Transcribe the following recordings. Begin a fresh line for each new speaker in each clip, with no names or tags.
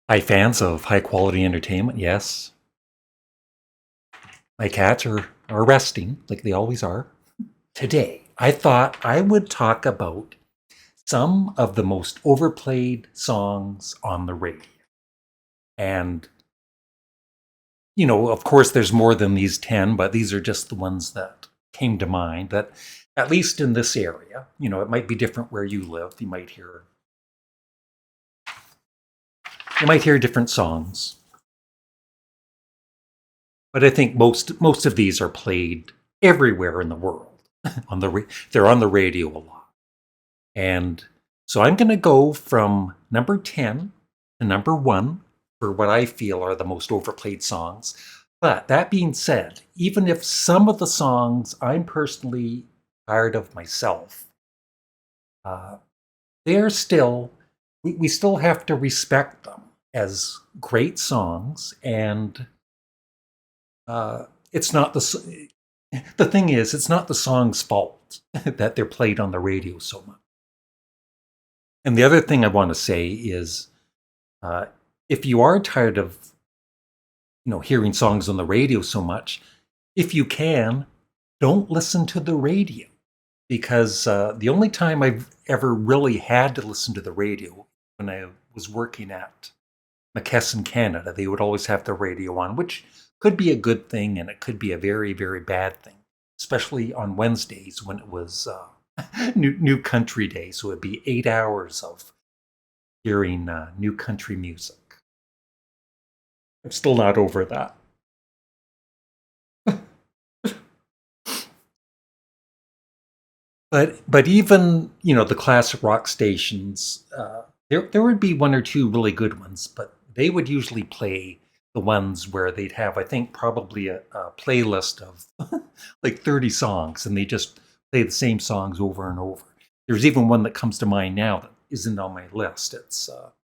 Hi, fans of high quality entertainment. Yes, my cats are resting like they always are. Today, I thought I would talk about some of the most overplayed songs on the radio. And, of course, there's more than these 10, but these are just the ones that came to mind that, at least in this area, it might be different where you live. You might hear different songs. But I think most of these are played everywhere in the world. They're on the radio a lot, and so I'm going to go from number 10 to number 1 for what I feel are the most overplayed songs. But that being said, even if some of the songs I'm personally tired of myself, uh, they're still we still have to respect them as great songs, and it's not the thing is, it's not the song's fault that they're played on the radio so much. And the other thing I want to say is, uh, if you are tired of hearing songs on the radio so much, if you can, don't listen to the radio, because the only time I've ever really had to listen to the radio when I was working at McKesson, Canada, they would always have the radio on, which could be a good thing and it could be a very, very bad thing, especially on Wednesdays when it was new country day. So it'd be 8 hours of hearing new country music. I'm still not over that. But even the classic rock stations, there would be one or two really good ones, but they would usually play the ones where they'd have, I think, probably a playlist of like 30 songs, and they just play the same songs over and over. There's even one that comes to mind now that isn't on my list. It's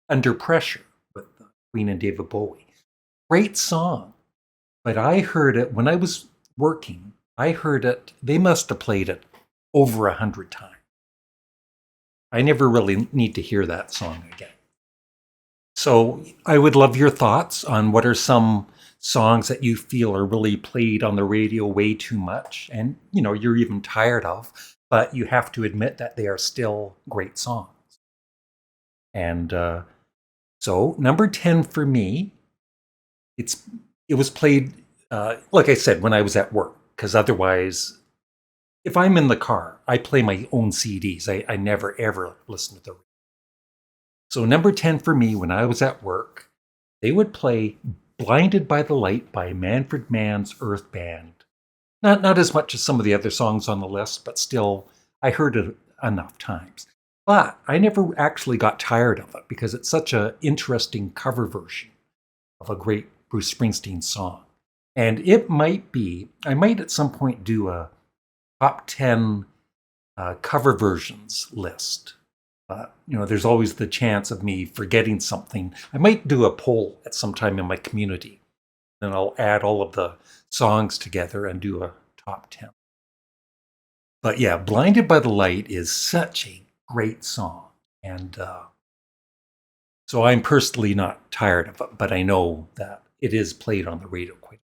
Under Pressure with Ween and David Bowie. Great song, but I heard it when I was working. I heard it, they must have played it over 100 times. I never really need to hear that song again. So I would love your thoughts on what are some songs that you feel are really played on the radio way too much, and you're even tired of, but you have to admit that they are still great songs. And so number 10 for me, it was played, like I said, when I was at work, because otherwise, if I'm in the car, I play my own CDs. I never ever listen to the radio. So number 10 for me, when I was at work, they would play Blinded by the Light by Manfred Mann's Earth Band. Not as much as some of the other songs on the list, but still, I heard it enough times. But I never actually got tired of it because it's such an interesting cover version of a great Bruce Springsteen song. And I might at some point do a top 10 cover versions list. There's always the chance of me forgetting something. I might do a poll at some time in my community, and I'll add all of the songs together and do a top 10. But yeah, Blinded by the Light is such a great song. And so I'm personally not tired of it, but I know that it is played on the radio quite.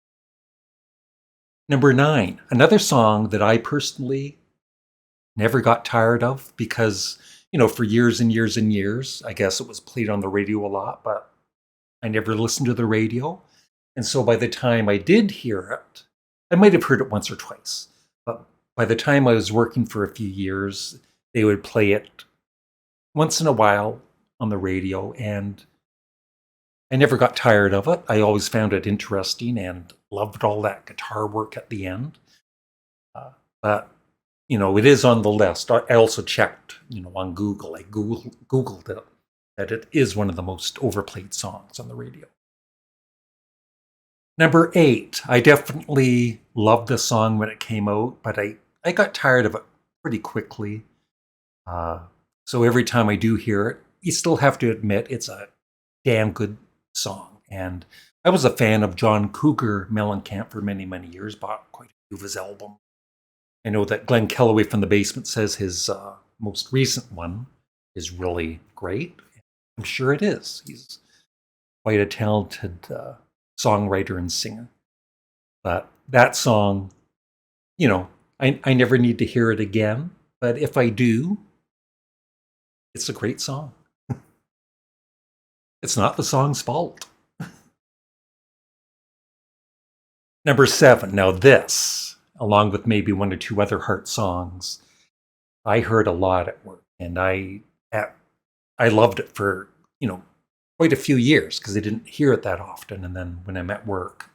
Number 9, another song that I personally never got tired of because, for years and years and years, I guess it was played on the radio a lot, but I never listened to the radio. And so by the time I did hear it, I might have heard it once or twice. But by the time I was working for a few years, they would play it once in a while on the radio, and I never got tired of it. I always found it interesting and loved all that guitar work at the end. But it is on the list. I also checked, on Google. I Googled it, that it is one of the most overplayed songs on the radio. Number 8, I definitely loved the song when it came out, but I got tired of it pretty quickly. So every time I do hear it, you still have to admit it's a damn good song. And I was a fan of John Cougar Mellencamp for many, many years, bought quite a few of his albums. I know that Glenn Kellaway from The Basement says his most recent one is really great. I'm sure it is. quite a talented songwriter and singer. But that song, I never need to hear it again. But if I do, it's a great song. It's not the song's fault. Number 7. Now this, along with maybe one or two other Heart songs, I heard a lot at work, and I loved it for quite a few years because I didn't hear it that often. And then when I'm at work,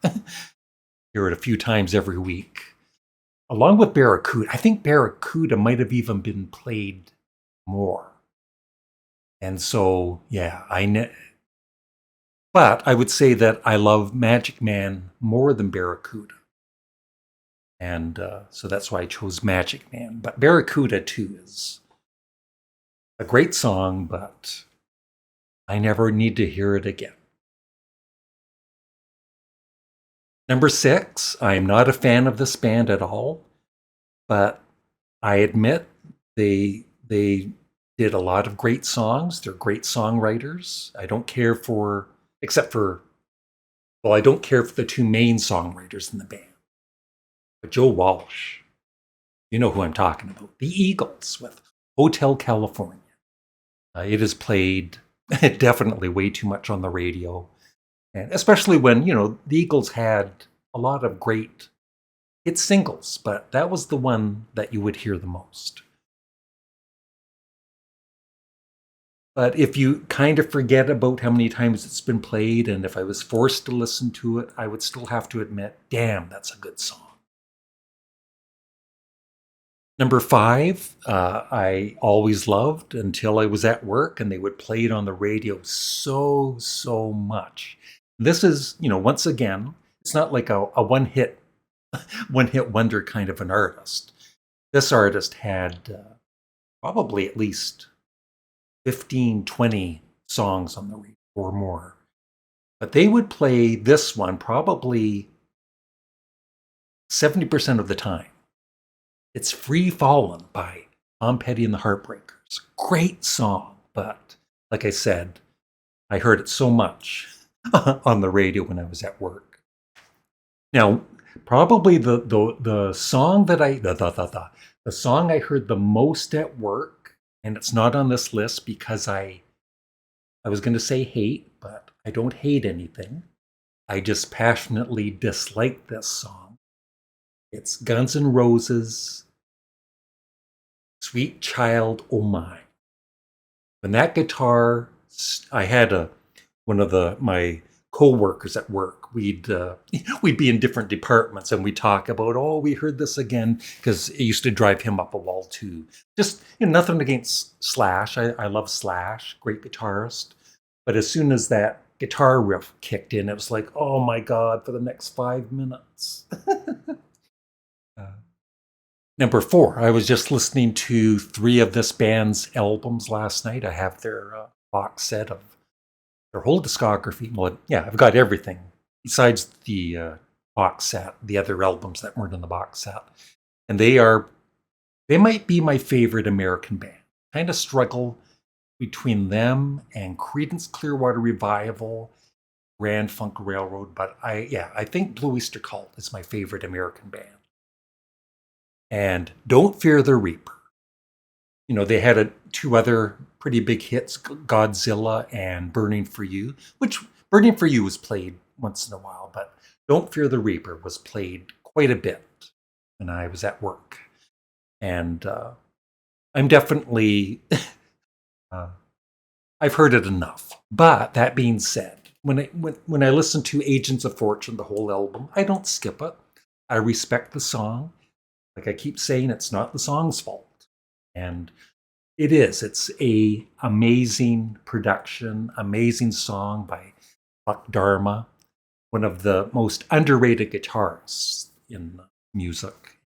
hear it a few times every week. Along with Barracuda, I think Barracuda might have even been played more. And so, yeah, but I would say that I love Magic Man more than Barracuda. And so that's why I chose Magic Man. But Barracuda, too, is a great song, but I never need to hear it again. Number 6, I'm not a fan of this band at all, but I admit they did a lot of great songs. They're great songwriters. I don't care for the two main songwriters in the band. But Joe Walsh, you know who I'm talking about. The Eagles with Hotel California. It is played definitely way too much on the radio. And especially when, the Eagles had a lot of great hit singles, but that was the one that you would hear the most. But if you kind of forget about how many times it's been played, and if I was forced to listen to it, I would still have to admit, damn, that's a good song. Number 5, I always loved until I was at work, and they would play it on the radio so much. This is, once again, it's not like a one-hit wonder kind of an artist. This artist had probably at least 15, 20 songs on the radio or more. But they would play this one probably 70% of the time. It's Free Fallin' by Tom Petty and the Heartbreakers. Great song, but like I said, I heard it so much on the radio when I was at work. Now, probably the song that the song I heard the most at work, and it's not on this list because I was going to say hate, but I don't hate anything. I just passionately dislike this song. It's Guns N' Roses' Sweet Child O' Mine. When that guitar, I had one of my co-workers at work. We'd be in different departments, and we'd talk about, oh, we heard this again, because it used to drive him up a wall too. Just nothing against Slash. I love Slash, great guitarist. But as soon as that guitar riff kicked in, it was like, oh my God, for the next 5 minutes. Number 4, I was just listening to 3 of this band's albums last night. I have their box set of their whole discography. Well, yeah, I've got everything besides the box set, the other albums that weren't in the box set. And they might be my favorite American band. Kind of struggle between them and Creedence Clearwater Revival, Grand Funk Railroad, but I think Blue Oyster Cult is my favorite American band. And Don't Fear the Reaper. They had 2 other pretty big hits, Godzilla and Burning for You, which Burning for You was played once in a while, but Don't Fear the Reaper was played quite a bit when I was at work. And I'm definitely, I've heard it enough. But that being said, when I listen to Agents of Fortune, the whole album, I don't skip it. I respect the song. Like I keep saying, it's not the song's fault. And it is. It's a amazing production, amazing song by Buck Dharma, one of the most underrated guitarists in music.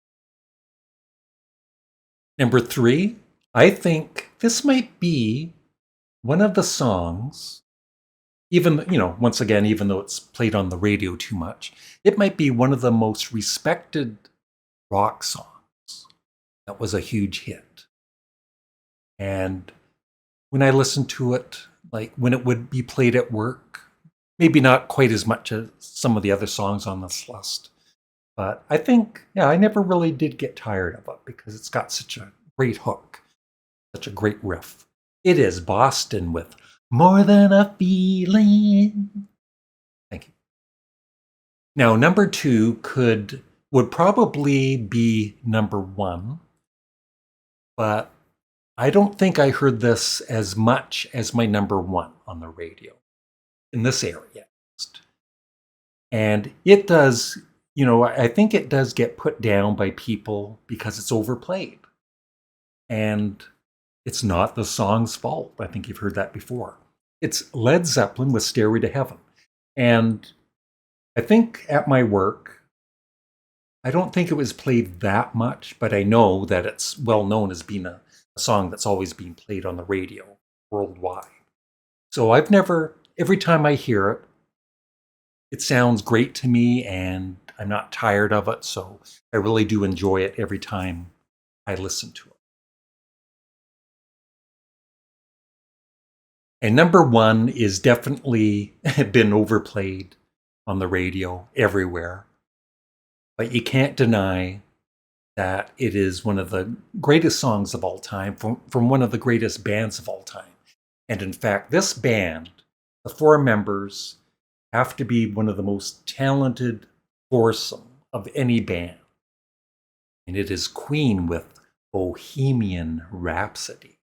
Number 3, I think this might be one of the songs, even, once again, even though it's played on the radio too much, it might be one of the most respected rock songs that was a huge hit. And when I listened to it, like when it would be played at work, Maybe not quite as much as some of the other songs on this list. But I think, yeah, I never really did get tired of it because it's got such a great hook, such a great riff. It is Boston with More Than a Feeling. Thank you. Now, number two would probably be number one, but I don't think I heard this as much as my number one on the radio in this area. And it does, I think it does get put down by people because it's overplayed. And it's not the song's fault. I think you've heard that before. It's Led Zeppelin with Stairway to Heaven. And I think at my work, I don't think it was played that much, but I know that it's well known as being a song that's always been played on the radio worldwide. So every time I hear it, it sounds great to me and I'm not tired of it. So I really do enjoy it every time I listen to it. And number one is definitely been overplayed on the radio everywhere. But you can't deny that it is one of the greatest songs of all time from one of the greatest bands of all time. And in fact, this band, the four members, have to be one of the most talented foursome of any band. And it is Queen with Bohemian Rhapsody.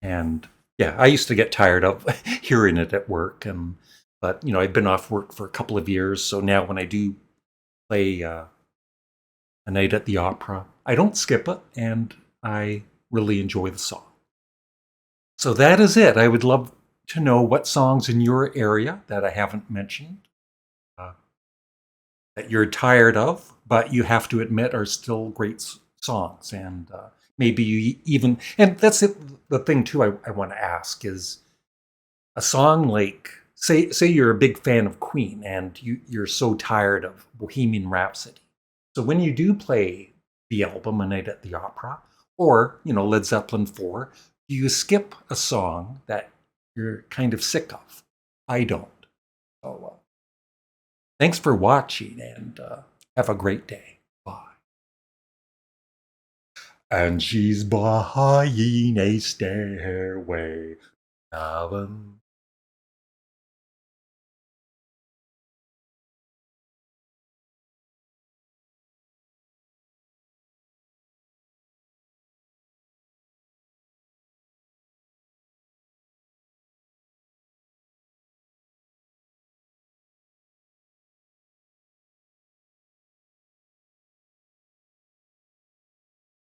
And yeah, I used to get tired of hearing it at work, but I've been off work for a couple of years, so now when I do play A Night at the Opera, I don't skip it, and I really enjoy the song. So that is it. I would love to know what songs in your area that I haven't mentioned that you're tired of, but you have to admit are still great songs. And maybe you even, and that's it, the thing too I want to ask is a song like, say you're a big fan of Queen and you're so tired of Bohemian Rhapsody. So when you do play the album A Night at the Opera, or, Led Zeppelin 4, do you skip a song that you're kind of sick of? I don't. So thanks for watching and have a great day. Bye. And she's buying a stairway to heaven.